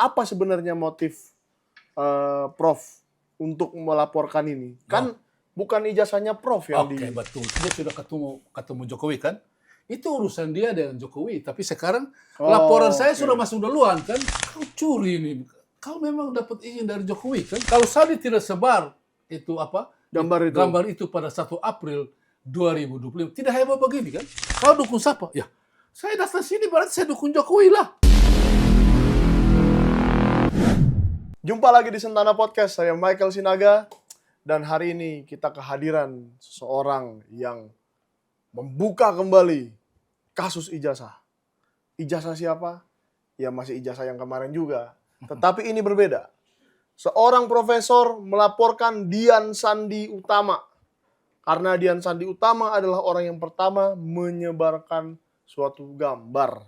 apa sebenarnya motif Prof untuk melaporkan ini? Kan bukan ijazahnya Prof yang Oke, betul. Dia sudah ketemu Jokowi kan? Itu urusan dia dengan Jokowi. Tapi sekarang laporan saya sudah masuk duluan kan? Kau curi ini. Kau memang dapat izin dari Jokowi kan? Kalau Sandi tidak sebar itu apa? Gambar itu pada 1 April 2025. Tidak heboh begini kan? Kau dukung siapa? Ya, saya datang sini berarti saya dukung Jokowi lah. Jumpa lagi di Sentana Podcast, saya Michael Sinaga. Dan hari ini kita kehadiran seseorang yang membuka kembali kasus ijazah. Ijazah siapa? Ya masih ijazah yang kemarin juga. Tetapi ini berbeda. Seorang profesor melaporkan Dian Sandi Utama. Karena Dian Sandi Utama adalah orang yang pertama menyebarkan suatu gambar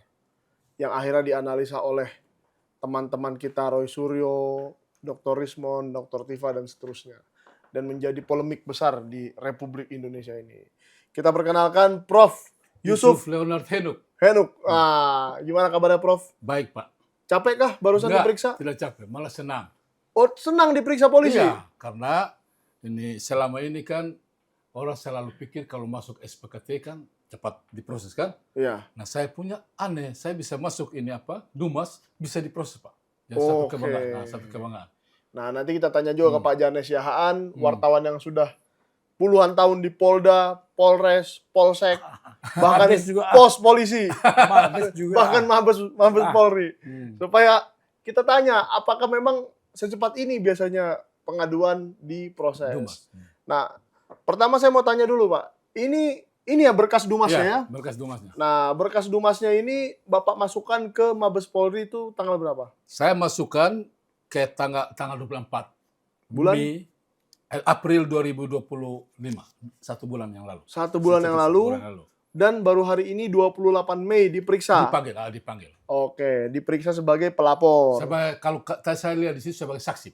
yang akhirnya dianalisa oleh teman-teman kita Roy Suryo, Dr. Rismond, Dr. Tifa, dan seterusnya. Dan menjadi polemik besar di Republik Indonesia ini. Kita perkenalkan Prof. Yusuf Leonard Henuk. Gimana kabarnya Prof? Baik Pak. Capek kah barusan diperiksa? Tidak capek, malah senang. Oh, senang diperiksa polisi? Iya, karena ini selama ini kan orang selalu pikir kalau masuk SPKT kan cepat diproses kan? Iya. Nah saya punya aneh, saya bisa masuk ini apa? Dumas bisa diproses Pak. Ya, satu kebanggaan. Nah nanti kita tanya juga ke Pak Janes Yahaan, wartawan yang sudah puluhan tahun di Polda, Polres, Polsek, bahkan pos polisi, bahkan Mabes Polri. Supaya kita tanya, apakah memang secepat ini biasanya pengaduan diproses? Nah, pertama saya mau tanya dulu Pak, ini ya berkas Dumasnya ya? Berkas Dumasnya. Nah, berkas Dumasnya ini Bapak masukkan ke Mabes Polri itu tanggal berapa? Saya masukkan ke tanggal 24 bulan April 2025, 1 bulan yang lalu. 1 bulan yang lalu. Dan baru hari ini 28 Mei diperiksa. Dipanggil. Oke, diperiksa sebagai pelapor. Kalau saya lihat di situ sebagai saksi.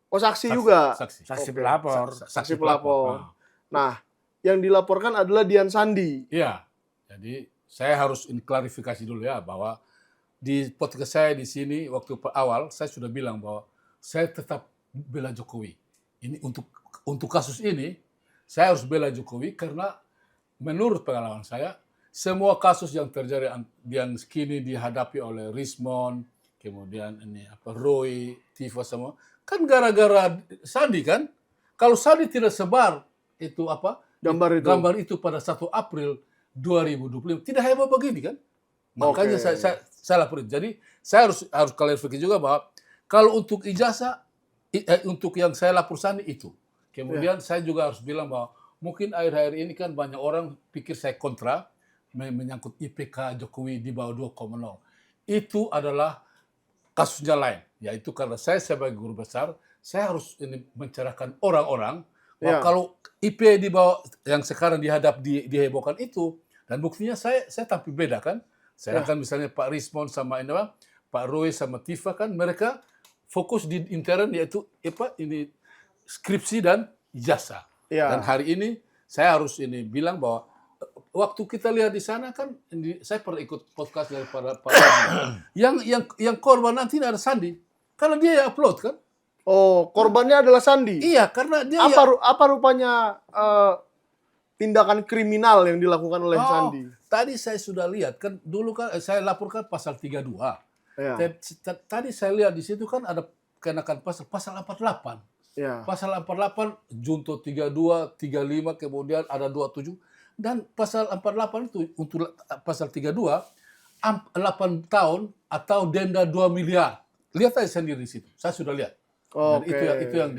Oh, saksi juga. Saksi pelapor. Saksi pelapor. Nah, yang dilaporkan adalah Dian Sandi. Iya. Jadi saya harus klarifikasi dulu ya bahwa di podcast saya di sini waktu awal saya sudah bilang bahwa saya tetap bela Jokowi. Ini untuk kasus ini saya harus bela Jokowi karena menurut pengalaman saya semua kasus yang terjadi yang kini dihadapi oleh Rismond, kemudian ini Roy, Tifa semua kan gara-gara Sandi kan. Kalau Sandi tidak sebar itu gambar itu pada 1 April 2025 tidak heboh begini kan. Makanya saya laporin. Jadi saya harus klarifikasi juga bahwa kalau untuk ijazah untuk yang saya lapor Sandi itu. Kemudian saya juga harus bilang bahwa mungkin akhir-akhir ini kan banyak orang pikir saya kontra menyangkut IPK Jokowi di bawah 2,0. Itu adalah kasusnya lain. Yaitu karena saya sebagai guru besar, saya harus ini mencerahkan orang-orang bahwa kalau IP di bawah yang sekarang dihebohkan itu, dan buktinya saya tampil beda kan. Sedangkan misalnya Pak Rismond sama Pak Roy sama Tifa kan mereka fokus di intern yaitu ini skripsi dan ijazah. Dan hari ini saya harus ini bilang bahwa waktu kita lihat di sana kan saya pernah ikut podcast dari para yang korban nanti ada Sandi karena dia yang upload kan. Oh, korbannya adalah Sandi. Iya, karena dia apa rupanya tindakan kriminal yang dilakukan oleh Sandi? Tadi saya sudah lihat kan dulu kan saya laporkan pasal 32. Ya. Tadi saya lihat di situ kan ada kenakan pasal 48. Ya. Pasal 48 junto 32, 35 kemudian ada 27 dan pasal 48 itu untuk pasal 32 8 tahun atau denda 2 miliar. Lihat aja sendiri di situ. Saya sudah lihat. Itu yang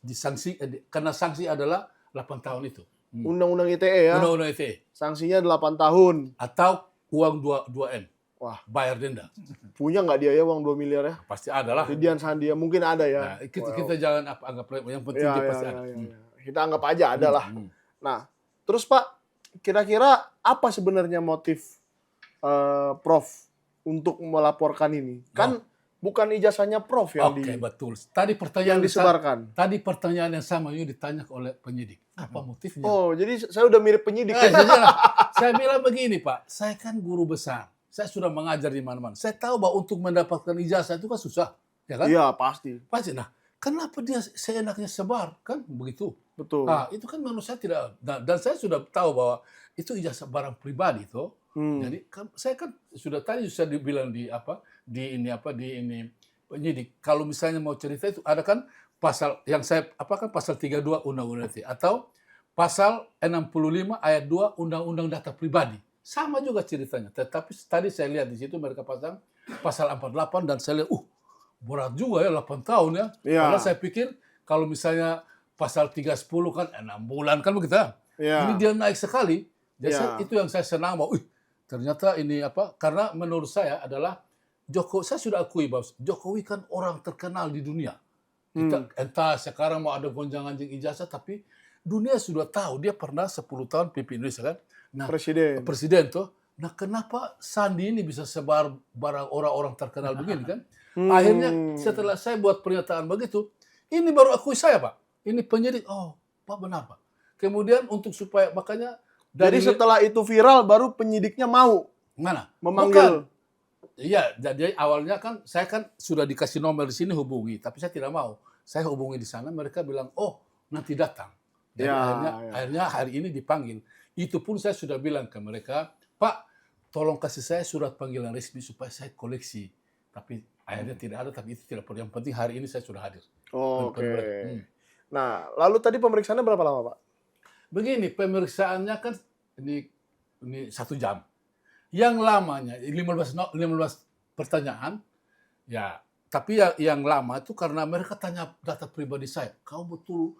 disanksi karena sanksi adalah 8 tahun itu. Undang-undang ITE ya. Undang-undang ITE. Sanksinya 8 tahun. Atau uang 2M. Wah, bayar denda. Punya nggak dia ya uang 2 miliar ya? Pasti ada lah. Dian Sandi ya mungkin ada ya. Nah, kita jangan anggap yang penting dia pasti ada. Kita anggap aja ada lah. Nah, terus Pak, kira-kira apa sebenarnya motif Prof untuk melaporkan ini? Kan bukan ijazahnya Prof yang betul. Tadi pertanyaan yang disebarkan. Tadi pertanyaan yang sama yang ditanya oleh penyidik. Apa motifnya? Oh, jadi saya udah mirip penyidik. Saya bilang begini, Pak. Saya kan guru besar. saya sudah mengajar di mana-mana. Saya tahu bahwa untuk mendapatkan ijazah itu kan susah, ya kan? Iya, pasti. Pasti. Nah, kenapa dia seenaknya sebar, kan begitu? Betul. Ah, itu kan manusia tidak. Dan saya sudah tahu bahwa itu ijazah barang pribadi itu. Jadi saya kan sudah tadi sudah dibilang di ini penyidik. Kalau misalnya mau cerita itu ada kan pasal yang saya pasal 32 Undang-Undang ITE atau pasal 65 ayat 2 Undang-Undang Data Pribadi. Sama juga ceritanya. Tetapi tadi saya lihat di situ mereka pasang pasal 48 dan saya lihat berat juga ya 8 tahun ya. Iya. Karena saya pikir kalau misalnya pasal 310 kan 6 bulan kan begitu ya. Iya. Ini dia naik sekali. Jadi Iya. itu yang saya senang bahwa ternyata ini karena menurut saya adalah saya sudah akui bahwa Jokowi kan orang terkenal di dunia. Entah sekarang mau ada gonjang-ganjing ijazah tapi dunia sudah tahu dia pernah 10 tahun pimpin Indonesia kan. Nah, presiden tuh. Nah, kenapa Sandi ini bisa sebar barang orang-orang terkenal begini kan? Akhirnya setelah saya buat pernyataan begitu, ini baru akui saya, Pak. Ini penyidik, Pak benar, Pak. Kemudian untuk supaya makanya jadi setelah itu viral baru penyidiknya mau memanggil. Iya, jadi awalnya kan saya kan sudah dikasih nomor di sini hubungi, tapi saya tidak mau. Saya hubungi di sana, mereka bilang, nanti datang. Jadi akhirnya hari ini dipanggil. Itu pun saya sudah bilang ke mereka, Pak, tolong kasih saya surat panggilan resmi supaya saya koleksi. Tapi akhirnya tidak ada, tapi itu tidak perlu. Yang penting hari ini saya sudah hadir. Oke. Nah, lalu tadi pemeriksaannya berapa lama, Pak? Begini, pemeriksaannya kan ini 1 jam. Yang lamanya 15 pertanyaan, ya. Tapi yang lama itu karena mereka tanya data pribadi saya. Kau betul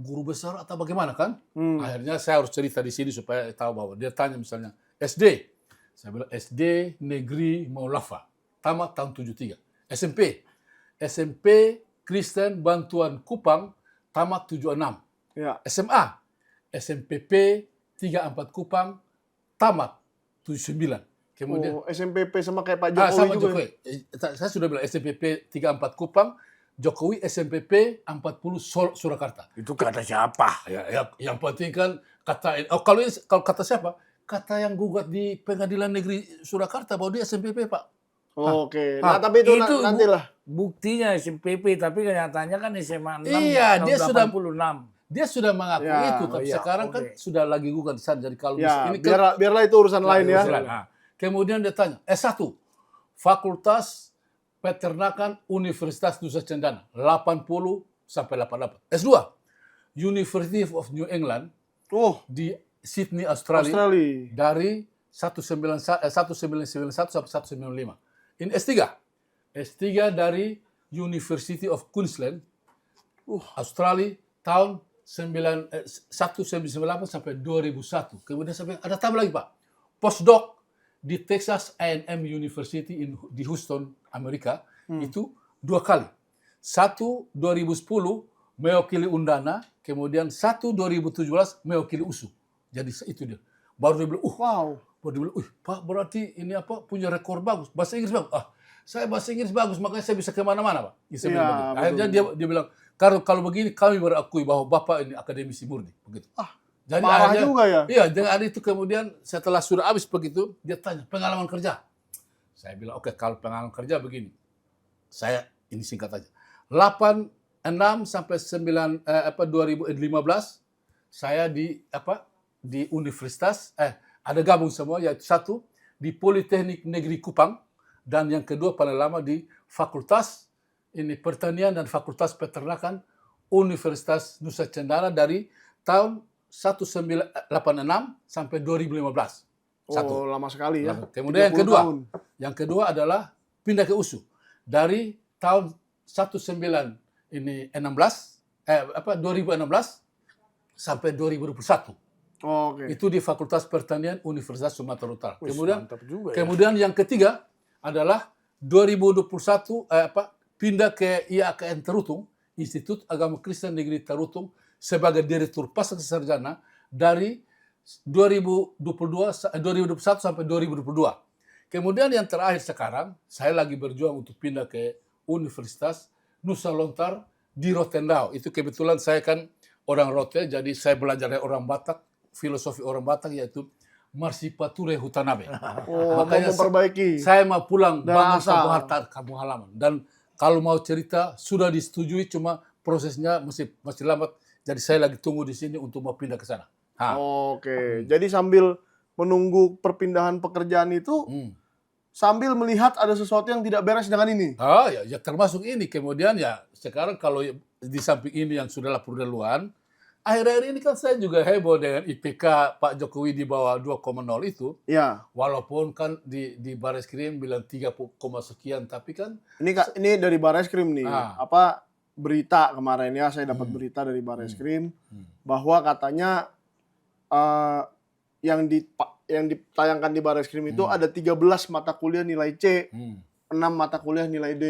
guru besar atau bagaimana kan? Akhirnya saya harus cerita di sini supaya tahu bahwa dia tanya misalnya SD. Saya bilang SD Negeri Maulafa. Tamat tahun 73. SMP Kristen Bantuan Kupang. Tamat 76. Ya. SMA SMPP 34 Kupang. Tamat 79. Kemudian SMPP sama kayak Pak Jokowi sama juga. Jokowi. Saya sudah bilang SMPP 34 Kupang, Jokowi SMPP 40 Surakarta. Itu kata siapa? Ya, yang penting kan kata kalau kata siapa? Kata yang gugat di Pengadilan Negeri Surakarta bahwa dia SMPP, Pak. Oke. Nah, tapi itu nantilah. Buktinya SMPP, tapi kenyataannya kan SMA 6 Iya, dia tahun sudah 86. Dia sudah mengaku itu, tapi sekarang kan sudah lagi gugat di sana. Jadi kalau ini biarlah itu urusan lain ya. Nah, kemudian dia tanya, S1, Fakultas Peternakan Universitas Nusa Cendana, 80 sampai 88. S2, University of New England di Sydney, Australia. Dari 1991 sampai 1995. Ini S3. S3 dari University of Queensland, Australia, tahun 1998 sampai 2001. Kemudian sampai ada tambah lagi, Pak. Postdoc di Texas A&M University di Houston, Amerika, itu 2 kali. 1 2010 mewakili Undana, kemudian 1 2017 mewakili USU. Jadi itu dia. Baru dia bilang, baru dia bilang, Pak berarti ini punya rekor bagus. Bahasa Inggris bagus. Saya bahasa Inggris bagus, makanya saya bisa kemana-mana, Pak. Akhirnya dia bilang, kalau begini kami berakui bahwa Bapak ini akademisi murni. Begitu. Jadi parah juga ya? Iya, dengan itu kemudian setelah sudah habis begitu, dia tanya, pengalaman kerja. Saya bilang, oke, kalau pengalaman kerja begini. Saya, ini singkat aja. 86 sampai 2015, saya di universitas, ada gabung semua, yaitu 1 di Politeknik Negeri Kupang, dan yang kedua paling lama di Fakultas Pertanian dan Fakultas Peternakan Universitas Nusa Cendana dari tahun 1986 sampai 2015. Lama sekali ya. Kemudian yang kedua adalah pindah ke USU dari tahun 2016 sampai 2021. Itu di Fakultas Pertanian Universitas Sumatera Utara. Kemudian yang ketiga adalah 2021 pindah ke IAKN Tarutung, Institut Agama Kristen Negeri Tarutung, sebagai Direktur Pasca Sarjana dari 2021 sampai 2022. Kemudian yang terakhir sekarang, saya lagi berjuang untuk pindah ke Universitas Nusa Lontar di Rotendao. Itu kebetulan saya kan orang Rote, jadi saya belajar dari orang Batak, filosofi orang Batak, yaitu Marsipature Hutanabe. Oh, Makanya mau memperbaiki. Saya mau pulang Dari bangun asal. kampung halaman. Dan kalau mau cerita sudah disetujui, cuma prosesnya masih lambat. Jadi saya lagi tunggu di sini untuk mau pindah ke sana. Oke, jadi sambil menunggu perpindahan pekerjaan itu, sambil melihat ada sesuatu yang tidak beres dengan ini. Ya termasuk ini. Kemudian ya sekarang kalau di samping ini yang sudah lapor duluan, akhir-akhir ini kan saya juga heboh dengan IPK Pak Jokowi di bawah 2,0 itu. Ya, Walaupun kan di Bareskrim bilang 3, sekian, tapi kan ini dari Bareskrim nih. Apa berita kemarin ya, saya dapat berita dari Bareskrim bahwa katanya yang ditayangkan di Bareskrim itu ada 13 mata kuliah nilai C, 6 mata kuliah nilai D.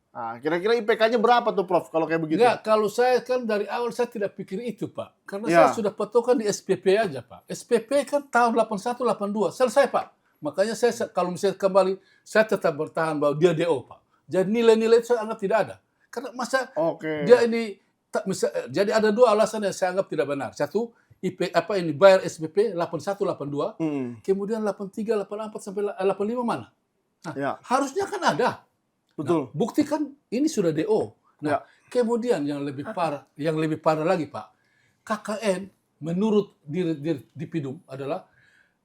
Nah, kira-kira IPK-nya berapa tuh, Prof, kalau kayak begitu? Enggak, kalau saya kan dari awal saya tidak pikir itu, Pak. Karena saya sudah patokan di SPP aja, Pak. SPP kan tahun 81, 82. Selesai, Pak. Makanya saya kalau misalnya kembali, saya tetap bertahan bahwa dia DO, Pak. Jadi nilai-nilai itu saya anggap tidak ada. Karena masa dia ini, jadi ada dua alasan yang saya anggap tidak benar. Satu, bayar SPP 81, 82, kemudian 83, 84 sampai 85 mana? Nah, harusnya kan ada. Betul. Nah, bukti kan ini sudah DO. Nah, kemudian yang lebih parah lagi, Pak. KKN menurut di Pidum adalah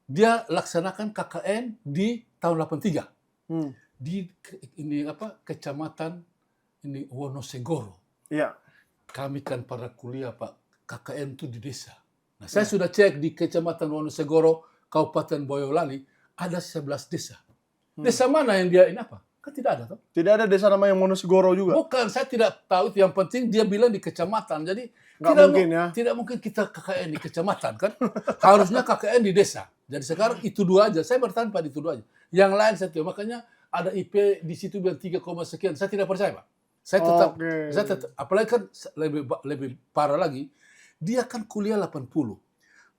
dia laksanakan KKN di tahun 83. Di kecamatan ini Wonosegoro. Iya. Kami kan para kuliah, Pak, KKN itu di desa. Nah, saya sudah cek di kecamatan Wonosegoro, Kabupaten Boyolali, ada 11 desa. Desa mana yang dia ini apa? Kan tidak ada, toh? Tidak ada desa namanya Wonosegoro juga? Bukan, saya tidak tahu itu. Yang penting dia bilang di kecamatan. Jadi tidak mungkin kita KKN di kecamatan, kan? Harusnya KKN di desa. Jadi sekarang itu dua aja. Saya bertahan pada itu dua aja. Yang lain saya tahu. Makanya ada IP di situ bilang 3, sekian. Saya tidak percaya, Pak. Saya tetap, apalagi kan lebih parah lagi, dia kan kuliah 80.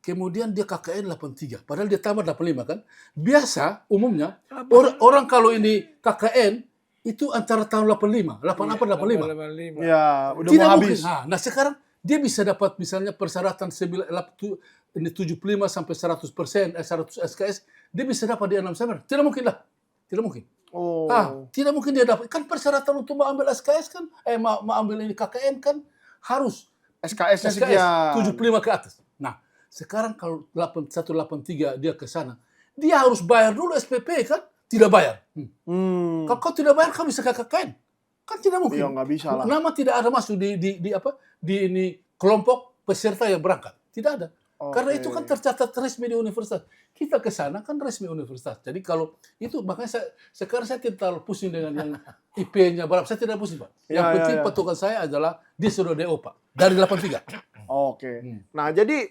Kemudian dia KKN 83. Padahal dia tamat 85, kan? Biasa umumnya orang kalau ini KKN itu antara tahun 85, 84, 85. Ya, udah Tidak mau mungkin. habis. Nah, sekarang dia bisa dapat misalnya persyaratan 75 sampai 100%, 100 SKS, dia bisa dapat di 6 semester. Tidak mungkin lah. Tidak mungkin. Tidak mungkin dia dapat. Kan persyaratan untuk mau ambil SKS kan, mau ambil ini KKN kan harus SKS-nya sekian. 75 ke atas. Nah, sekarang kalau 183 dia ke sana, dia harus bayar dulu SPP, kan? Tidak bayar. Kalau kau tidak bayar, kau bisa KKN. Kan tidak mungkin. Iya, nggak bisa lah. Nama tidak ada masuk di ini kelompok peserta yang berangkat. Tidak ada. Karena itu kan tercatat resmi di universitas. Kita ke sana kan resmi universitas. Jadi kalau itu, makanya sekarang saya tidak terlalu pusing dengan yang IP-nya berapa. Saya tidak pusing, Pak. Yang penting patokan saya adalah dia sudah DO, Pak. Dari 83. Nah, jadi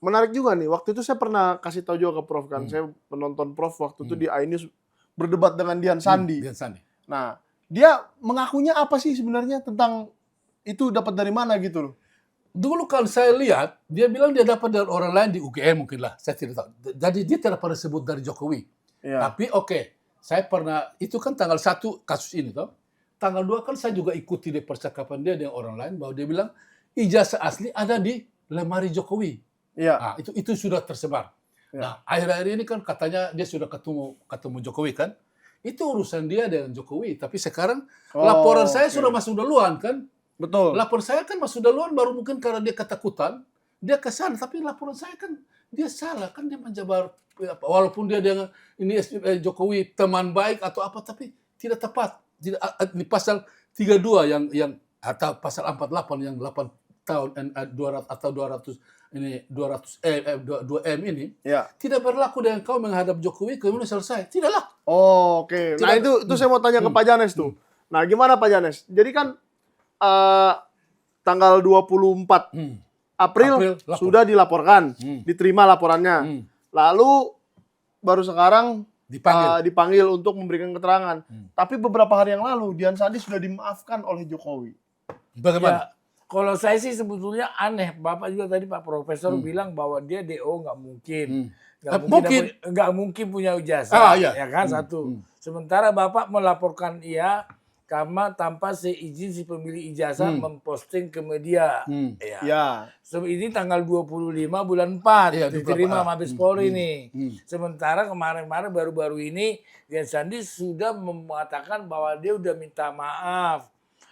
menarik juga nih. Waktu itu saya pernah kasih tahu juga ke Prof kan. Saya menonton Prof waktu itu di iNews berdebat dengan Dian Sandi. Nah, dia mengakunya apa sih sebenarnya tentang itu, dapat dari mana gitu loh? Dulu kalau saya lihat, dia bilang dia dapat dari orang lain di UGM mungkin lah. Saya tidak tahu. Jadi dia tidak pernah sebut dari Jokowi. Tapi saya pernah, itu kan tanggal 1 kasus ini, toh. Tanggal 2 kan saya juga ikuti di percakapan dia dengan orang lain, bahwa dia bilang ijazah asli ada di lemari Jokowi. Nah, itu sudah tersebar. Nah, akhir-akhir ini kan katanya dia sudah ketemu Jokowi, kan? Itu urusan dia dengan Jokowi. Tapi sekarang laporan saya sudah masuk duluan, kan? Betul. Laporan saya kan masuk duluan, baru mungkin karena dia ketakutan, dia ke sana. Tapi laporan saya kan dia salah, kan dia menjabar, walaupun dia dengan ini Jokowi teman baik atau apa, tapi tidak tepat. Tidak, di pasal 32 yang atau pasal 48 yang 8 tahun 200 atau 200 ini 200 M ini tidak berlaku dengan kau menghadap Jokowi kemudian selesai. Tidaklah. Nah, itu saya mau tanya ke Pak Janes tuh. Nah, gimana Pak Janes? Jadi kan tanggal 24 April sudah dilaporkan, diterima laporannya. Lalu baru sekarang dipanggil untuk memberikan keterangan. Tapi beberapa hari yang lalu Dian Sandi sudah dimaafkan oleh Jokowi. Bagaimana? Kalau saya sih sebetulnya aneh. Bapak juga tadi Pak Profesor bilang bahwa dia DO nggak mungkin. Nggak mungkin punya ijazah. Ya kan, satu. Sementara Bapak melaporkan ia tanpa seizin si pemilik ijazah memposting ke media. Ya. Ya. Ini tanggal 25 bulan 4 Iya, diterima 24. Mabes Polri nih. Sementara kemarin-kemarin baru-baru ini Dian Sandi sudah mengatakan bahwa dia udah minta maaf.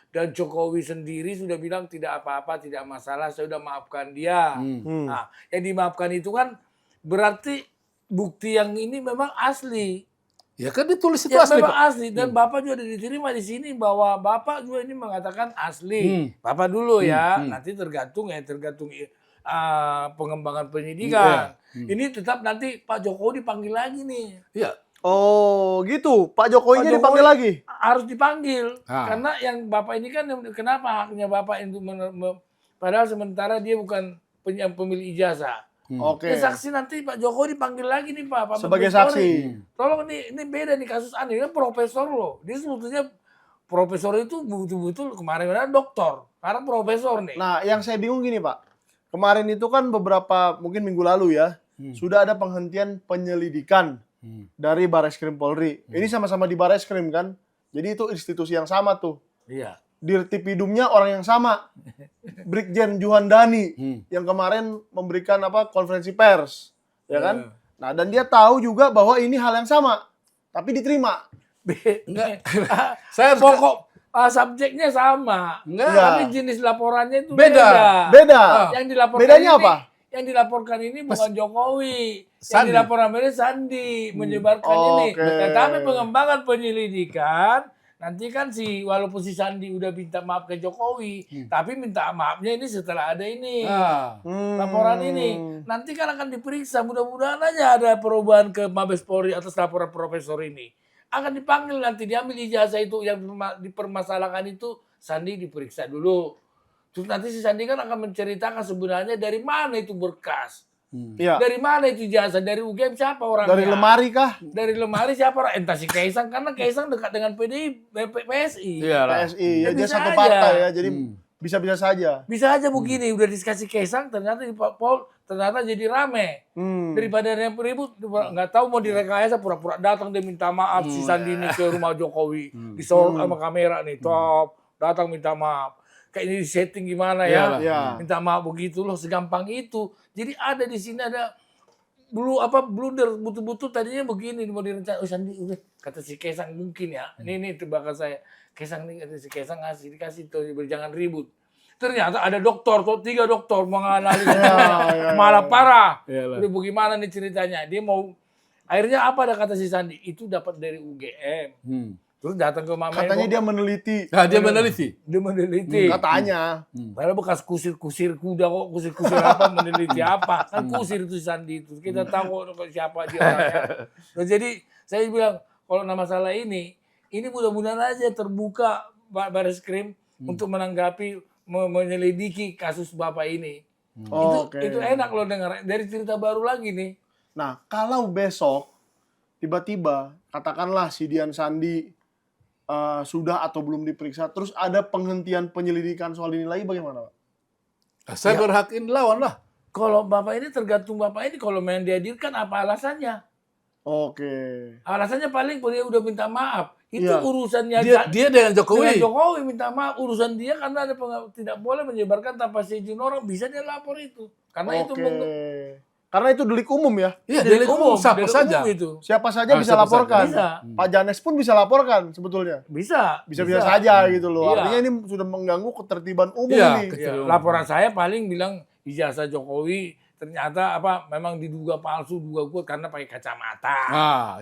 Dan Jokowi sendiri sudah bilang tidak apa-apa, tidak masalah, saya udah maafkan dia. Nah, yang dimaafkan itu kan berarti bukti yang ini memang asli. Ya kan ditulis itu Ya, asli, memang Pak. asli. Dan Bapak juga diterima di sini bahwa Bapak juga ini mengatakan asli. Bapak dulu ya, nanti tergantung pengembangan penyidikan. Ini tetap nanti Pak Jokowi dipanggil lagi nih. Iya. Oh, gitu. Pak Jokowinya Pak dipanggil Jokowi lagi. harus dipanggil. Ah. Karena yang Bapak ini kan, kenapa haknya Bapak itu padahal sementara dia bukan pemilik ijazah. Oke. Ini saksi nanti Pak Jokowi dipanggil lagi nih Pak Sebagai Mabes Polri. saksi. Tolong ini beda nih kasus aneh. Ini profesor loh. Dia sebetulnya profesor itu betul-betul kemarin doktor. Karena profesor nih. Nah, yang saya bingung gini, Pak. Kemarin itu kan beberapa, mungkin minggu lalu ya, sudah ada penghentian penyelidikan dari Bareskrim Polri. Ini sama-sama di Bareskrim kan. Jadi itu institusi yang sama tuh. Iya. Dirtipidumnya orang yang sama. Brigjen Juhandani yang kemarin memberikan konferensi pers, ya kan? Nah, dan dia tahu juga bahwa ini hal yang sama, tapi diterima. Enggak. Saya harus Pokok subjeknya sama. Enggak. Tapi jenis laporannya itu Beda. Beda. Yang dilaporkan Bedanya ini, apa? Yang dilaporkan ini bukan Jokowi. Yang Sandi. dilaporkan ini Sandi menyebarkan ini. Oke. Tetapi pengembangan penyelidikan nanti kan walaupun si Sandi udah minta maaf ke Jokowi, tapi minta maafnya ini setelah ada ini. Laporan ini. Nanti kan akan diperiksa, mudah-mudahan aja ada perubahan ke Mabes Polri atas laporan profesor ini. Akan dipanggil nanti, diambil ijazah itu yang dipermasalahkan itu, Sandi diperiksa dulu. Terus nanti si Sandi kan akan menceritakan sebenarnya dari mana itu berkas. Iya. Dari mana itu ijazah? Dari UGM siapa orangnya? Dari lemari kah? Dari lemari siapa orang? Entah si Kaisang, karena Kaisang dekat dengan PSI. Iyalah. PSI, ya Ya, dia bisa satu aja. partai ya, jadi bisa-bisa saja. Bisa aja begini, udah dikasih Kaisang, ternyata di Pak Pol, ternyata jadi rame. Daripada yang ribut, nggak tahu mau direkayasa, pura-pura datang dia minta maaf si Sandi ini ke rumah Jokowi, disorot sama kamera nih, top, datang minta maaf. Kayak ini setting gimana ya? Iya. Minta maaf begitu loh, segampang itu. Jadi ada di sini ada blunder betul-betul tadinya begini mau direncanakan. Oh Sandi udah kata si Kaisang mungkin ya. Ini tebakan saya. Kaisang nih kata si Kaisang dikasih tuh jangan ribut. Ternyata ada dokter, 3 dokter menganalisis malah parah. Iyalah. Udah bagaimana nih ceritanya? Dia mau akhirnya apa ada kata si Sandi? Itu dapat dari UGM. Terus datang ke Mama. Katanya dia meneliti. Nah, dia meneliti. Dia meneliti. Katanya. Padahal bekas kusir-kusir kuda kok, kusir-kusir apa, meneliti apa. Kan kusir itu Sandi itu. Kita tahu kok siapa dia orangnya. Nah, jadi saya bilang, kalau masalah ini mudah-mudahan aja terbuka Bareskrim untuk menanggapi, menyelidiki kasus Bapak ini. Itu enak loh dengar. Dari cerita baru lagi nih. Nah, kalau besok tiba-tiba katakanlah si Dian Sandi sudah atau belum diperiksa, terus ada penghentian penyelidikan soal ini lagi, bagaimana, Pak? Saya berhakin lawan lah. Kalau Bapak ini tergantung Bapak ini, kalau main dihadirkan apa alasannya? Oke. Alasannya paling dia udah minta maaf. Itu Iya. urusannya Dia dengan Jokowi. dengan Jokowi minta maaf. Urusan dia karena ada tidak boleh menyebarkan tanpa seizin orang. Bisa dia lapor itu. Karena itu Karena itu delik umum ya. Iya, delik umum siapa delik saja. umum itu. Siapa saja bisa siapa laporkan. saja. Bisa. Pak Janes pun bisa laporkan sebetulnya. Bisa. Bisa-bisa saja gitu loh. Iya. Artinya ini sudah mengganggu ketertiban umum Iya, nih. Ya, laporan saya paling bilang ijazah Jokowi ternyata memang diduga palsu, duga kuat karena pakai kacamata.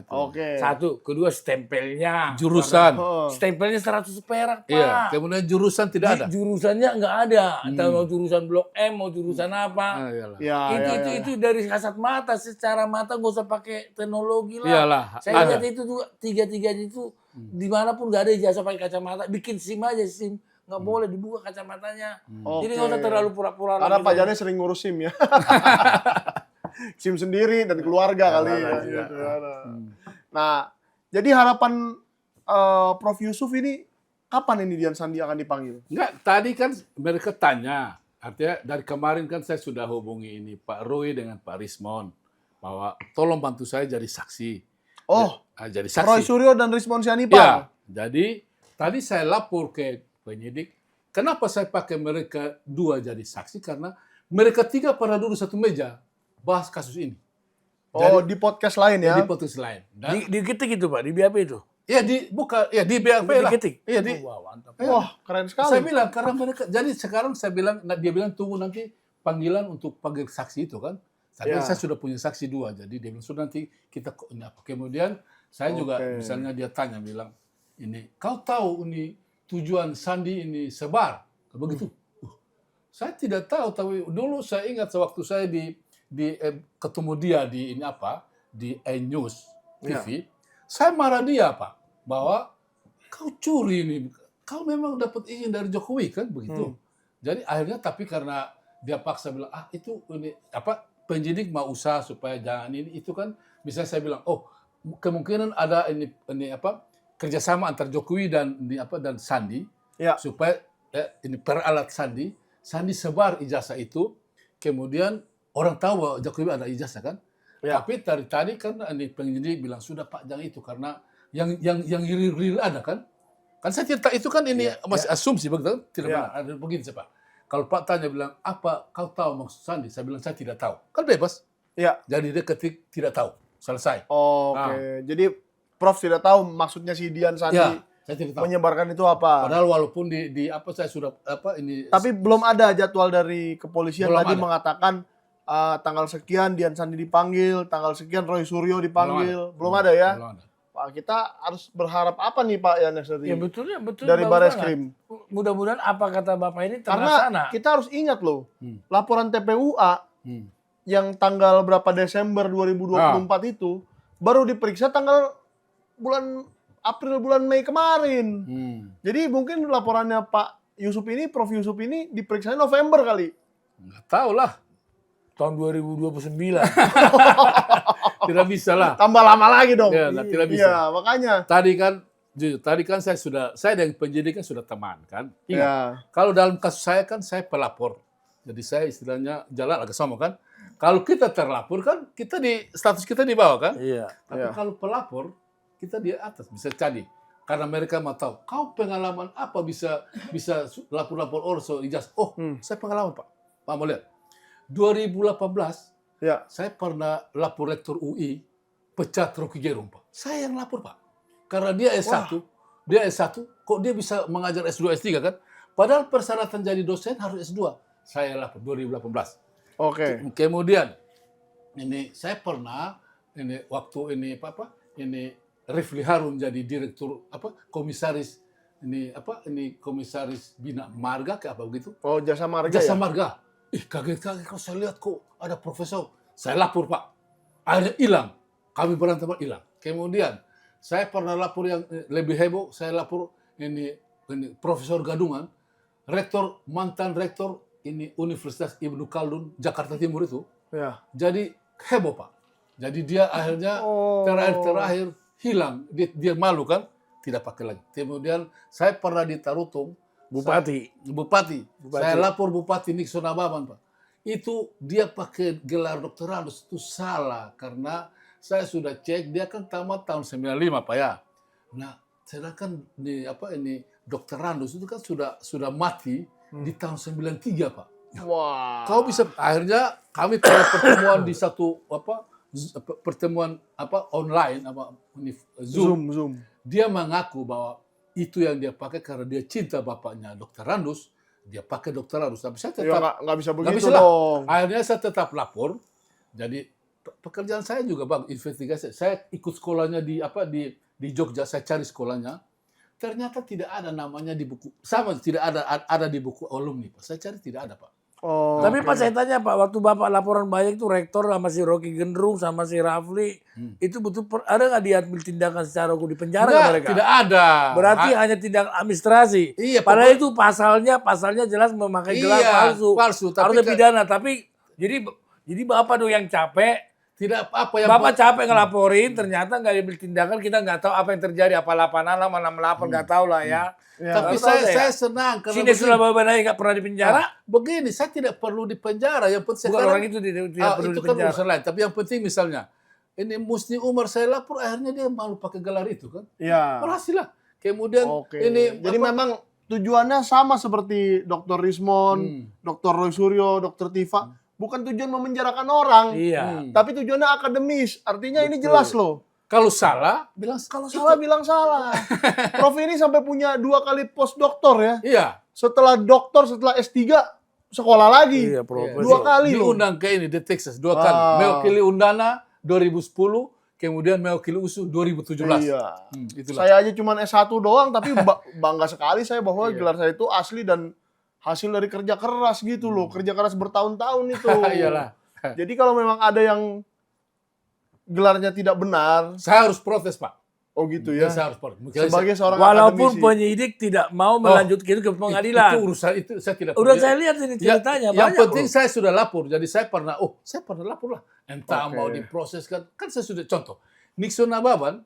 Itu. Oke. Satu, kedua stempelnya. Jurusan. Stempelnya 100 perak, Pak. Iya, kemudian jurusan tidak ada. Jurusannya nggak ada. Entah mau jurusan Blok M, mau jurusan apa. Iyalah. Ya, Itu dari kasat mata, secara mata nggak usah pakai teknologi lah. Iyalah, Saya ada. lihat itu tuh tiga-tiganya itu dimanapun nggak ada ijazah pakai kacamata, bikin SIM aja SIM. Nggak boleh dibuka kacamatanya. Jadi nggak usah terlalu pura-pura. Karena lagi. Pak Janes sering ngurus SIM ya. SIM sendiri dan keluarga kali ya. Gitu. Nah, jadi harapan Prof Yusuf ini kapan ini Dian Sandi akan dipanggil? Enggak, tadi kan mereka tanya. Artinya dari kemarin kan saya sudah hubungi ini Pak Roy dengan Pak Rismon. Bahwa tolong bantu saya jadi saksi. Oh, Jadi saksi. Roy Suryo dan Rismon Ya, Sianipar. jadi tadi saya lapor ke penyidik, kenapa saya pakai mereka 2 jadi saksi? Karena mereka 3 pernah duduk satu meja bahas kasus ini. Oh, di podcast lain ya? Di podcast lain. Dan, Di ketik itu Pak, di BAP itu. ya di di BAP lah. Diketik. Iya di. Wah, mantap. Wah, keren sekali. Saya bilang karena mereka. Jadi sekarang saya bilang, dia bilang tunggu nanti panggilan untuk panggil saksi itu kan. Tapi Ya. saya sudah punya saksi 2, jadi dia bilang sudah nanti kita ini apa. Kemudian saya juga misalnya dia tanya bilang ini kau tahu ini tujuan Sandi ini sebar begitu. Saya tidak tahu tapi dulu saya ingat sewaktu saya ketemu dia di ini apa di News TV, saya marah dia Pak bahwa kau curi ini, kau memang dapat izin dari Jokowi kan begitu. Jadi akhirnya tapi karena dia paksa bilang itu ini apa penyidik mau usaha supaya jangan ini itu kan misalnya saya bilang kemungkinan ada ini apa kerjasama antar Jokowi dan dan Sandi supaya ini peralat Sandi sebar ijazah itu kemudian orang tahu bahwa Jokowi ada ijazah kan. Tapi tadi kan ini penyidik bilang sudah Pak jangan itu karena yang real ada kan saya tidak itu kan ini masih asumsi begitu tidak benar ada begini sih Pak. Kalau Pak tanya bilang apa kau tahu maksud Sandi, saya bilang saya tidak tahu kan bebas. Jadi dia ketik tidak tahu selesai. Oke. Jadi Prof tidak tahu maksudnya si Dian Sandi saya tidak tahu. menyebarkan itu apa. Padahal walaupun di apa saya sudah ini. Tapi belum ada jadwal dari kepolisian Belum tadi ada. mengatakan tanggal sekian Dian Sandi dipanggil, tanggal sekian Roy Suryo dipanggil. Belum ada ya? Belum ada. Pak, kita harus berharap apa nih Pak Yanes dari Ya betul dari bagus Bareskrim? banget. Mudah-mudahan apa kata Bapak ini Karena terlaksana. kita harus ingat loh, laporan TPUA Hmm. yang tanggal berapa Desember 2024 itu baru diperiksa tanggal April bulan Mei kemarin. Jadi mungkin laporannya Pak Yusuf ini, Prof Yusuf ini diperiksa November kali. Nggak tahu lah. Tahun 2029. Tidak bisa lah. Tambah lama lagi dong. Ya, tidak bisa. Iya, makanya. Tadi kan saya dengan penyidik kan sudah teman kan. Iya. Kalau dalam kasus saya kan saya pelapor. Jadi saya istilahnya jalan agak sama kan. Kalau kita terlapor kan kita status kita di bawah kan. Iya. Tapi kalau pelapor kita di atas bisa jadi. Karena mereka mau tahu, kau pengalaman apa bisa lapor-lapor orang soal ijazah. Saya pengalaman Pak. Pak mau lihat. 2018 saya pernah lapor rektor UI pecat Rocky Gerung Pak. Saya yang lapor Pak. Karena dia S1, kok dia bisa mengajar S2, S3 kan? Padahal persyaratan jadi dosen harus S2. Saya lapor 2018. Oke. Kemudian ini saya pernah waktu Rifli Harun jadi direktur komisaris komisaris Bina Marga ke apa begitu? Oh, Jasa Marga Jasa ya? Marga. Kaget kalau saya lihat kok ada profesor. Saya lapor Pak. Akhirnya hilang. Kami berantem hilang. Kemudian saya pernah lapor yang lebih heboh. Saya lapor ini Profesor Gadungan, mantan rektor ini Universitas Ibnu Khaldun Jakarta Timur itu. Ya. Jadi heboh Pak. Jadi dia akhirnya terakhir hilang. Dia malu kan? Tidak pakai lagi. Kemudian saya pernah di Tarutung. Bupati. Saya lapor Bupati Nixon Ababan Pak. Itu dia pakai gelar doktoralis itu salah karena saya sudah cek dia kan tamat tahun 95 Pak ya. Nah, sedangkan doktorandus itu kan sudah mati di tahun 93 Pak. Wah. Kau bisa akhirnya kami pada pertemuan di satu pertemuan online Zoom. Dia mengaku bahwa itu yang dia pakai karena dia cinta bapaknya Dr. Randus, dia pakai Dr. Randus. Tapi saya tetap nggak bisa nggak begitu bisa dong. Akhirnya saya tetap lapor. Jadi pekerjaan saya juga bang investigasi. Saya ikut sekolahnya di Jogja. Saya cari sekolahnya. Ternyata tidak ada namanya di buku. Sama tidak ada di buku alumni. Pak. Saya cari tidak ada Pak. Oh, Tapi Pak saya tanya Pak, waktu Bapak laporan banyak itu rektor sama si Rocky Gendrung sama si Rafli, itu betul ada nggak diambil tindakan secara hukum di penjara nggak mereka? Tidak ada. Berarti hanya tindak administrasi. Iya, Padahal itu pasalnya jelas memakai gelar palsu. Tapi Harusnya pidana. Tapi jadi Bapak dong yang capek. tidak apa yang Bapak capek ngelaporin, ternyata nggak diambil tindakan, kita nggak tahu apa yang terjadi, apa 86, 68, nggak tahu lah ya. Tapi saya senang karena Sini sudah Bapak nggak pernah di penjara. begini, saya tidak perlu di penjara. Yang penting Bukan orang itu tidak perlu itu di kan penjara. urusan lain. Tapi yang penting misalnya ini Musni Umar saya lapor, akhirnya dia malu pakai gelar itu kan. Iya. Berhasil lah. Kemudian Oke. ini Jadi memang tujuannya sama seperti Dr. Rismon, Dr. Roy Suryo, Dr. Tifa. Bukan tujuan memenjarakan orang, Iya. tapi tujuannya akademis. Artinya ini Betul. jelas loh. kalau salah bilang Kalau salah bilang salah. Prof ini sampai punya 2 kali postdoktor ya. iya. Setelah doktor, setelah S3, sekolah lagi. Iya, profesor. 2 kali loh. Diundang ke ini di Texas 2 kali. Ah. Mewakili Undana 2010, kemudian mewakili USU 2017. Iya. Itulah. Saya aja cuma S1 doang, tapi bangga sekali saya bahwa gelar saya itu asli dan hasil dari kerja keras gitu loh. Kerja keras bertahun-tahun itu. Iyalah. Jadi kalau memang ada yang gelarnya tidak benar, Saya harus protes, Pak. oh gitu ya. Saya harus protes. Sebagai seorang Walaupun akademisi. penyidik tidak mau melanjutkan itu ke pengadilan. Itu urusan itu saya tidak Udah peduli. saya lihat ini ceritanya Yang banyak. penting loh. saya sudah lapor. Jadi saya pernah lapor lah. Entah Oke. mau diproses kan saya sudah contoh. Nixon Nababan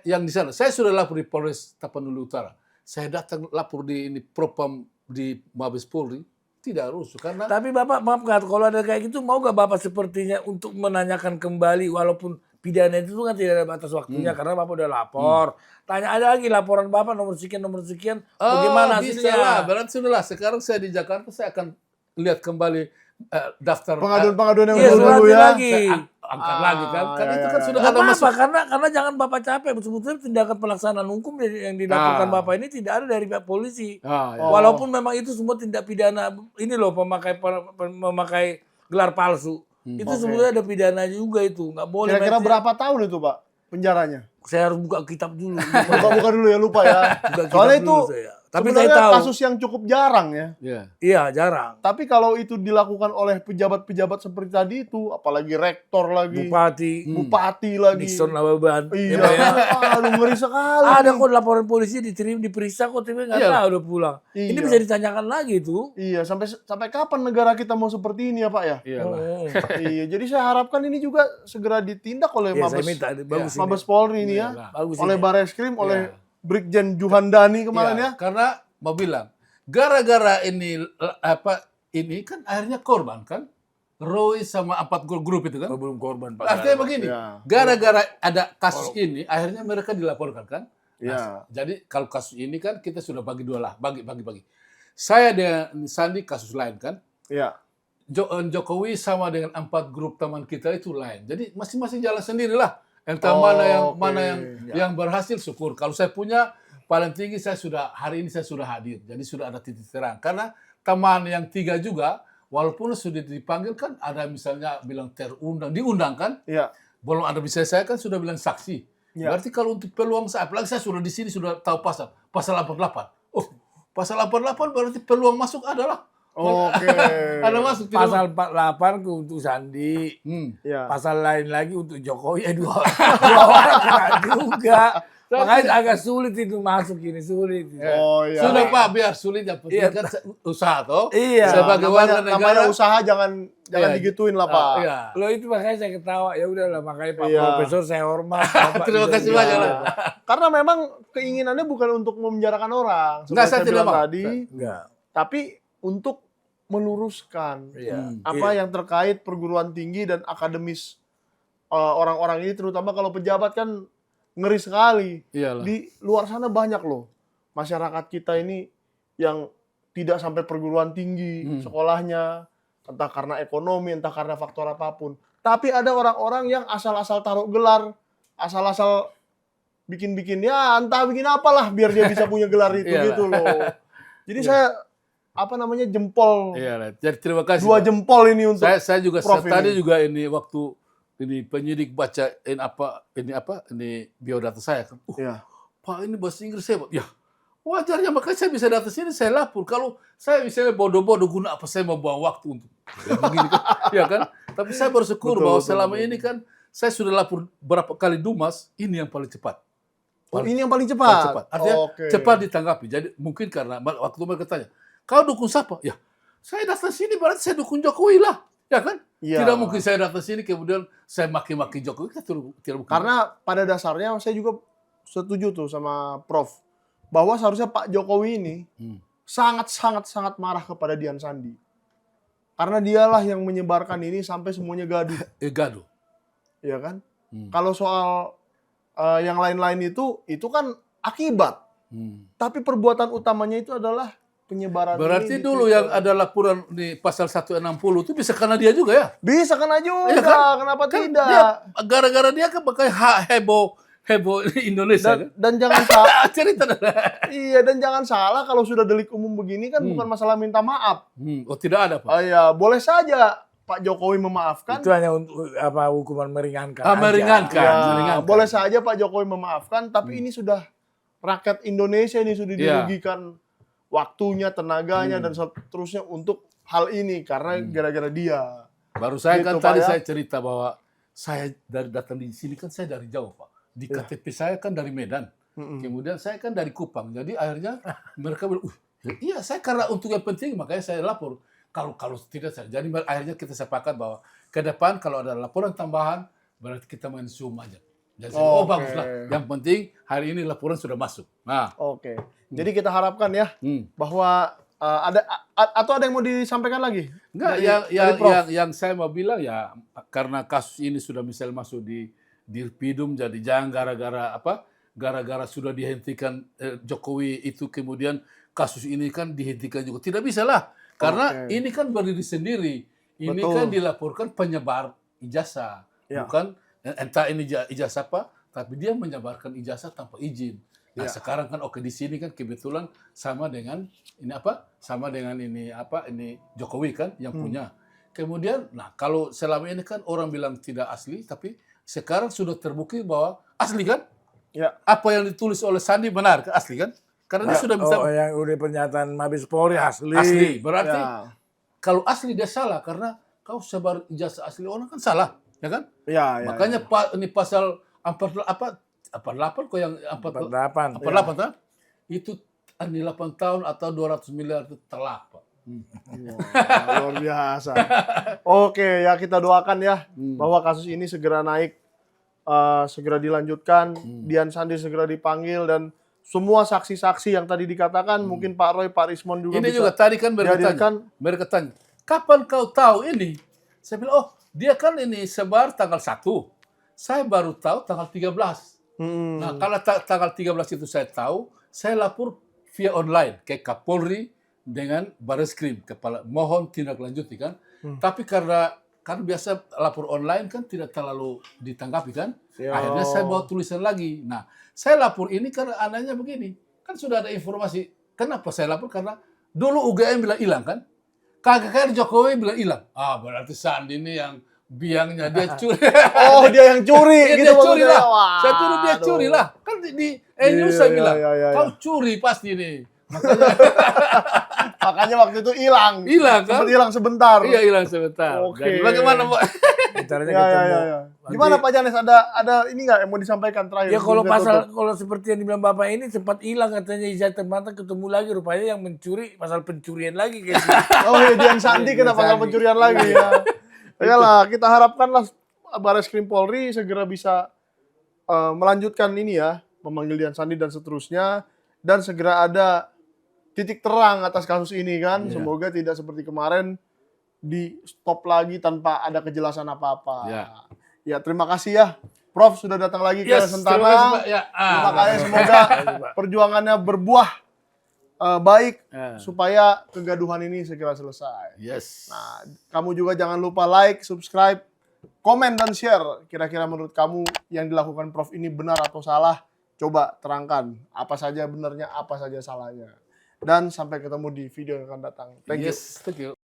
yang di sana. Saya sudah lapor di Polres Tapanuli Utara. Saya datang lapor di ini Propam di Mabes Polri. Tidak rusuh karena Tapi Bapak maaf nggak, kalau ada kayak gitu mau nggak Bapak sepertinya untuk menanyakan kembali walaupun pidana itu kan tidak ada batas waktunya karena Bapak udah lapor. Tanya ada lagi laporan Bapak nomor sekian bagaimana bisa lah. hasilnya? Berarti sudah lah. Sekarang saya di Jakarta saya akan lihat kembali daftar Pengaduan-pengaduan yang Iya, dulu suratnya ya. lagi. saya angkat lagi kan. Kan ya, itu ya, kan ya. sudah Nggak ada masuk. apa-apa karena jangan Bapak capek. Sebetulnya tindakan pelaksanaan hukum yang dilakukan Ah. Bapak ini tidak ada dari pihak polisi. Ah, ya. Walaupun memang itu semua tindak pidana ini loh memakai gelar palsu. Itu Oke. sebenarnya ada pidana juga itu. Nggak boleh. Kira-kira main- berapa tahun itu Pak penjaranya? Saya harus buka kitab dulu. Buka dulu ya, lupa ya. Buka kitab Soalnya itu dulu saya. Tapi saya sebenarnya tahu. kasus yang cukup jarang ya. Ya. Iya, jarang. Tapi kalau itu dilakukan oleh pejabat-pejabat seperti tadi itu, apalagi rektor lagi, bupati lagi. Nixon Nababan. Iya, Ya, aduh ngeri sekali. ada kok laporan polisi diperiksa kok tapi nggak Iya. tahu udah pulang. Ini Iya. bisa ditanyakan lagi tuh. Iya, sampai kapan negara kita mau seperti ini ya Pak ya? Iyalah. Oh. Iya, jadi saya harapkan ini juga segera ditindak oleh Iya, saya Mabes, minta bagus ini. Mabes Polri ini ya, Iyalah. Bagus oleh ini. Bareskrim, oleh Iya. Brigjen Juhandani kemarin Iya, ya. karena mau bilang gara-gara ini ini kan akhirnya korban kan Roy sama 4 grup itu kan. Oh, belum korban Pak. Artinya begini, Iya. gara-gara ada kasus ini akhirnya mereka dilaporkan kan. Iya. Jadi kalau kasus ini kan kita sudah bagi dua lah, bagi. Saya dengan Sandi kasus lain kan. Iya. Jokowi sama dengan 4 grup teman kita itu lain. Jadi masing-masing jalan sendiri lah. Entah mana yang berhasil syukur. Kalau saya punya paling tinggi hari ini saya sudah hadir. Jadi sudah ada titik terang. Karena teman yang 3 juga walaupun sudah dipanggil kan ada misalnya bilang diundang kan. Iya. Belum ada bisa saya kan sudah bilang saksi. Ya. Berarti kalau untuk peluang saya, apalagi saya sudah di sini sudah tahu pasal 88. Oh, pasal 88 berarti peluang masuk adalah. Oke. Ada masuk tidak? Pasal 48 untuk Sandi. Iya. Pasal lain lagi untuk Jokowi. Dua orang kena juga. Makanya agak sulit itu masuk ini, sulit. Oh iya. Sudah Pak, biar sulit yang penting Iya. kan usaha toh. Iya. Sebagai warga namanya negara. usaha jangan Iya. digituin lah Pak. Iya. Loh itu makanya saya ketawa. Ya udahlah makanya Pak Iya. Profesor saya hormat. Bapak Terima bisa kasih bilang. banyak lah. Karena memang keinginannya bukan untuk memenjarakan orang, Enggak, seperti saya tidak bilang mau. tadi, Enggak. tapi untuk meluruskan Iya. apa yang terkait perguruan tinggi dan akademis orang-orang ini, terutama kalau pejabat kan ngeri sekali. Iyalah. Di luar sana banyak loh masyarakat kita ini yang tidak sampai perguruan tinggi sekolahnya, entah karena ekonomi, entah karena faktor apapun. Tapi ada orang-orang yang asal-asal taruh gelar, asal-asal bikin-bikin ya entah bikin apalah biar dia bisa punya gelar itu Iyalah. gitu loh. Jadi saya jempol, Iyalah. Jadi terima kasih. 2 Pak. jempol ini untuk Saya juga Prof tadi ini. juga ini waktu ini penyidik baca ini biodata saya kan. ya. Pak ini bahasa Inggris hebat. Ya, wajarnya makanya saya bisa datang sini saya lapor. Kalau saya misalnya bodoh-bodoh guna apa saya mau buang waktu untuk begini kan. Ya kan? Tapi saya bersyukur Betul, bahwa betul, selama betul. ini kan saya sudah lapor berapa kali Dumas, ini yang paling cepat. Oh, ini yang paling Paling cepat. cepat. Artinya Oke. cepat ditanggapi. Jadi mungkin karena waktu mereka tanya, kau dukung siapa? Ya, saya datang sini berarti saya dukung Jokowi lah. Ya kan? Iya. Tidak mungkin saya datang sini kemudian saya maki-maki Jokowi. Kan tidak mungkin. Karena pada dasarnya saya juga setuju tuh sama Prof bahwa seharusnya Pak Jokowi ini sangat marah kepada Dian Sandi. Karena dialah yang menyebarkan ini sampai semuanya gaduh, gaduh. ya kan? Kalau soal yang lain-lain itu kan akibat. Tapi perbuatan utamanya itu adalah penyebaran Berarti ini di dulu Twitter. yang ada laporan di pasal 160 itu bisa kena dia juga ya? Bisa kena juga, Iya kan? kenapa Kan tidak? gara-gara dia kan pakai heboh Indonesia kan? Dan jangan salah, Cerita dah. iya dan jangan salah kalau sudah delik umum begini kan bukan masalah minta maaf. Oh tidak ada Pak? Oh iya, boleh saja Pak Jokowi memaafkan. Itu hanya untuk hukuman meringankan. aja. Meringankan. Ya, meringankan. boleh saja Pak Jokowi memaafkan, tapi ini sudah rakyat Indonesia ini sudah Iya. dirugikan waktunya, tenaganya dan seterusnya untuk hal ini karena gara-gara dia. Baru saya Gitu, kan Pak, tadi ya. saya cerita bahwa saya datang di sini kan saya dari jauh Pak. Di KTP saya kan dari Medan. Kemudian saya kan dari Kupang. Jadi akhirnya mereka bilang, iya saya karena untuk yang penting makanya saya lapor. Kalau tidak saya. Jadi akhirnya kita sepakat bahwa ke depan kalau ada laporan tambahan berarti kita main Zoom aja. Jadi Oke. baguslah. Yang penting hari ini laporan sudah masuk. Nah, Oke. Jadi kita harapkan ya hmm. bahwa atau ada yang mau disampaikan lagi? Enggak, Dari Prof. yang saya mau bilang ya karena kasus ini sudah misal masuk di Dirpidum, jadi jangan gara-gara sudah dihentikan Jokowi itu kemudian kasus ini kan dihentikan juga. Tidak bisa lah, karena Oke. ini kan berdiri sendiri. Ini Betul. kan dilaporkan penyebar ijazah, Ya. bukan entah ini ijazah apa, tapi dia menyebarkan ijazah tanpa izin. Nah Ya. sekarang kan oke di sini kan kebetulan sama dengan ini Jokowi kan yang punya. Kemudian, nah kalau selama ini kan orang bilang tidak asli, tapi sekarang sudah terbukti bahwa asli kan? Ya. Apa yang ditulis oleh Sandi benar kan? Asli kan? Karena dia sudah bisa yang udah pernyataan Mabes Polri asli. asli. Berarti Ya. kalau asli dia salah karena kau sebar ijazah asli orang kan salah, ya kan? Ya, ya, Makanya ini pasal 48 kok yang 48. 48 kan? Itu 8 tahun atau 200 miliar itu telak, Pak. Wah, luar biasa. Oke, ya kita doakan ya bahwa kasus ini segera naik, segera dilanjutkan, Dian Sandi segera dipanggil dan semua saksi-saksi yang tadi dikatakan mungkin Pak Roy, Pak Rismon juga Ini bisa juga tadi kan dihadirkan. mereka tanya, kapan kau tahu ini? Saya bilang, oh dia kan ini sebar tanggal 1. Saya baru tahu tanggal 13. Nah kalau tanggal 13 itu saya tahu, saya lapor via online ke Kapolri dengan Bareskrim, kepala mohon tindak lanjuti kan. Tapi karena kan biasa lapor online kan tidak terlalu ditanggapi kan. Yo. Akhirnya saya bawa tulisan lagi. Nah, saya lapor ini karena anehnya begini. Kan sudah ada informasi. Kenapa saya lapor? Karena dulu UGM bilang hilang kan. KKR Jokowi bilang hilang. Ah, berarti Sandi ini yang biangnya dia curi. Oh, dia yang curi Iya, gitu dia curi maksudnya. lah. Wah, Saya tuduh dia aduh. curi lah. Kan di Iya, news saya bilang, iya, kau iya. curi pasti nih. Makanya waktu itu hilang. Hilang kan? Sempat hilang sebentar. Iya hilang sebentar. Oke. Jadi bagaimana Pak? Bentarnya Ya, ya, ketemu. ya, ya. Gimana Pak Janes, ada ini nggak yang mau disampaikan terakhir? Ya kalau Sebelum kita tutup? kalau seperti yang dibilang Bapak ini sempat hilang katanya Izat Termata ketemu lagi rupanya yang mencuri pasal pencurian lagi kayak gitu. Oh iya, Dian Sandi Dian kenapa nggak Sandi. pencurian lagi ya? Yalah, kita harapkanlah Bareskrim Polri segera bisa melanjutkan ini ya, memanggil Dian Sandi dan seterusnya, dan segera ada titik terang atas kasus ini kan. Iya. Semoga tidak seperti kemarin di stop lagi tanpa ada kejelasan apa-apa. Ya. Ya, terima kasih ya, Prof sudah datang lagi ke Yes, terima kasih, Sentana. Pak. Ya, Terima kasih, semoga perjuangannya berbuah baik Ya. supaya kegaduhan ini segera selesai. Yes. Nah, kamu juga jangan lupa like, subscribe, komen, dan share. Kira-kira menurut kamu yang dilakukan Prof ini benar atau salah? Coba terangkan apa saja benarnya, apa saja salahnya. Dan sampai ketemu di video yang akan datang. Thank you. Yes, thank you.